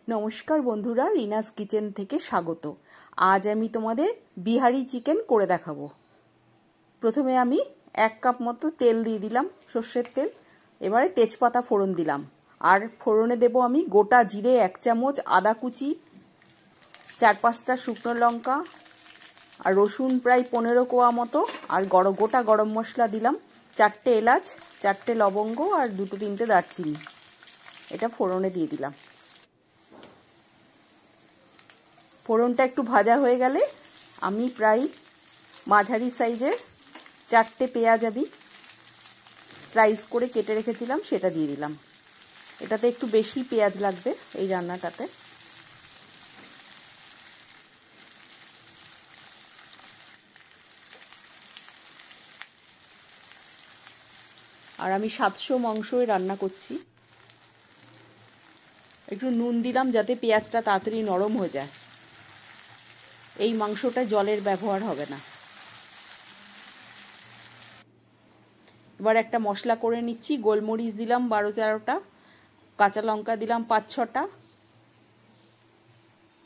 নমস্কার বন্ধুরা, রিনাস কিচেন থেকে স্বাগত। আজ আমি তোমাদের বিহারি চিকেন করে দেখাবো। প্রথমে আমি 1 কাপ মতো তেল দিয়ে দিলাম, সর্ষের তেল। এবারে তেজপাতা ফোড়ন দিলাম, আর ফোড়নে দেব আমি গোটা জিরে 1 চামচ, আদা কুচি 4-5টা শুকনো লঙ্কা, আর রসুন প্রায় 15 কোয়া মতো, আর গোটা গরম মশলা দিলাম 4টে এলাচ, 4টে লবঙ্গ আর 2-3টে দারচিনি। এটা ফোড়নে দিয়ে দিলাম। ফোড়নটা একটু ভাজা হয়ে গেলে আমি প্রায় মাঝারি সাইজের 4টে পেঁয়াজ আমি স্লাইস করে কেটে রেখেছিলাম, সেটা দিয়ে দিলাম। এটাতে একটু বেশি পেঁয়াজ লাগবে এই রান্নাটাতে। আর আমি 700 মাংসই রান্না করছি। একটু নুন দিলাম যাতে পেঁয়াজটা তাড়াতাড়ি নরম হয়ে যায়। এই মাংসটা জলের ব্যবহার হবে না। এবার একটা মশলা করে নিচ্ছি। গোলমরিচ দিলাম 12-13টা, কাঁচা লঙ্কা দিলাম 5-6টা,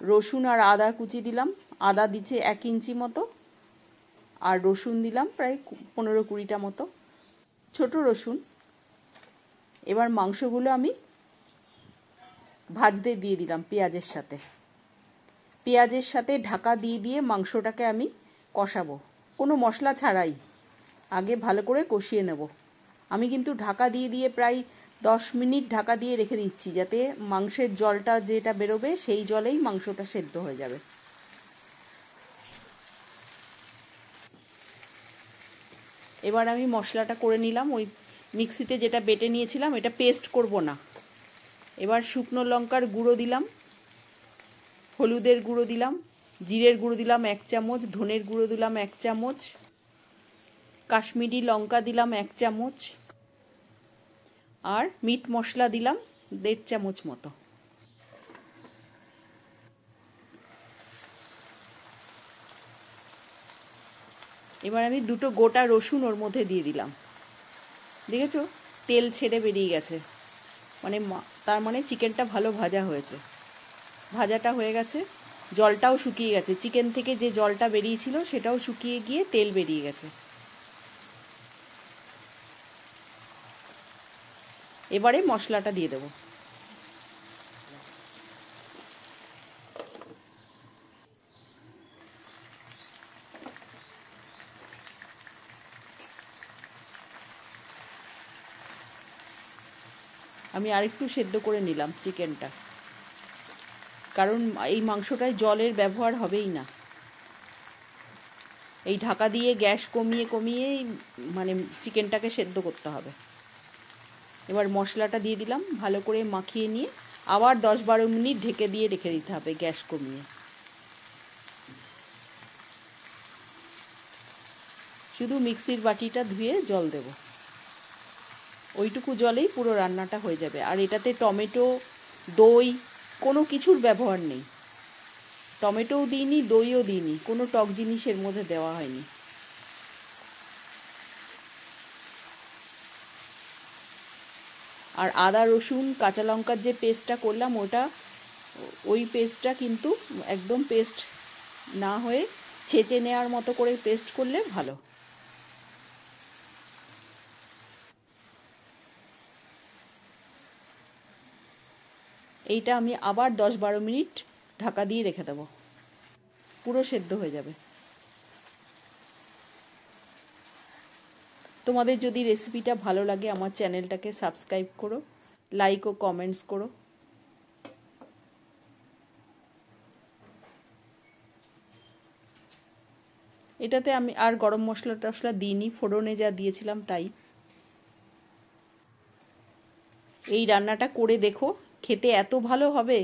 রসুন আর আদা কুচি দিলাম। আদা দিচ্ছে 1 ইঞ্চি মতো, আর রসুন দিলাম প্রায় 15-20টা মতো, ছোট রসুন। এবার মাংসগুলো আমি ভাজতে দিয়ে দিলাম পেঁয়াজের সাথে। পেঁয়াজের সাথে ঢাকা দিয়ে দিয়ে মাংসটাকে আমি কষাবো, কোনো মশলা ছাড়াই। আগে ভালো করে কষিয়ে নেব। আমি কিন্তু ঢাকা দিয়ে দিয়ে প্রায় 10 মিনিট ঢাকা দিয়ে রেখে দিচ্ছি, যাতে মাংসের জলটা যেটা বেরোবে সেই জলেই মাংসটা সেদ্ধ হয়ে যাবে। এবার আমি মশলাটা করে নিলাম। ওই মিক্সিতে যেটা বেটে নিয়েছিলাম, এটা পেস্ট করব না। এবার শুকনো লঙ্কার গুঁড়ো দিলাম, হলুদের গুঁড়ো দিলাম, জিরের গুঁড়ো দিলাম 1 চামচ, ধনের গুঁড়ো দিলাম 1 চামচ, কাশ্মীরি লঙ্কা দিলাম 1 চামচ, আর মিট মশলা দিলাম 1.5 চামচ মতো। এবার আমি 2টো গোটা রসুন ওর মধ্যে দিয়ে দিলাম। দেখেছো, তেল ছেড়ে বেরিয়ে গেছে, তার মানে চিকেনটা ভালো ভাজা হয়েছে। ভাজাটা হয়ে গেছে, জলটাও শুকিয়ে গেছে। চিকেন থেকে যে জলটা বেরিয়েছিল সেটাও শুকিয়ে গিয়ে তেল বেরিয়ে গেছে। এবারে মশলাটা দিয়ে দেব। আমি আরেকটু সেদ্ধ করে নিলাম চিকেনটা, কারণ এই মাংসটায় জলের ব্যবহার হবেই না। এই ঢাকা দিয়ে গ্যাস কমিয়ে কমিয়ে চিকেনটাকে সেদ্ধ করতে হবে। এবার মশলাটা দিয়ে দিলাম, ভালো করে মাখিয়ে নিয়ে আবার 10-12 মিনিট ঢেকে দিয়ে রেখে দিতে হবে গ্যাস কমিয়ে। শুধু মিক্সির বাটিটা ধুয়ে জল দেব, ওইটুকু জলেই পুরো রান্নাটা হয়ে যাবে। আর এটাতে টমেটো, দই কোনো কিছুর ব্যবহার নেই। টমেটোও দিইনি, দইও দিইনি, কোনো টক জিনিস এর মধ্যে দেওয়া হয়নি। আর আদা রসুন কাঁচা লঙ্কার যে পেস্টটা করলাম, ওই পেস্টটা কিন্তু একদম পেস্ট না হয়ে ছেঁচে নেওয়ার মতো করে পেস্ট করলে ভালো। এইটা আমি আবার 10-12 মিনিট ঢাকা দিয়ে রেখে দেবো, পুরো সেদ্ধ হয়ে যাবে। তোমাদের যদি রেসিপিটা ভালো লাগে আমার চ্যানেলটাকে সাবস্ক্রাইব করো, লাইক ও কমেন্টস করো। এটাতে আমি আর গরম মশলা টশলা দিইনি, ফোড়নে যা দিয়েছিলাম তাই। এই রান্নাটা করে দেখো, খেতে এত ভালো হবে।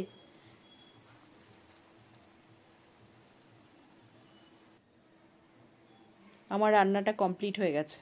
আমার রান্নাটা কমপ্লিট হয়ে গেছে।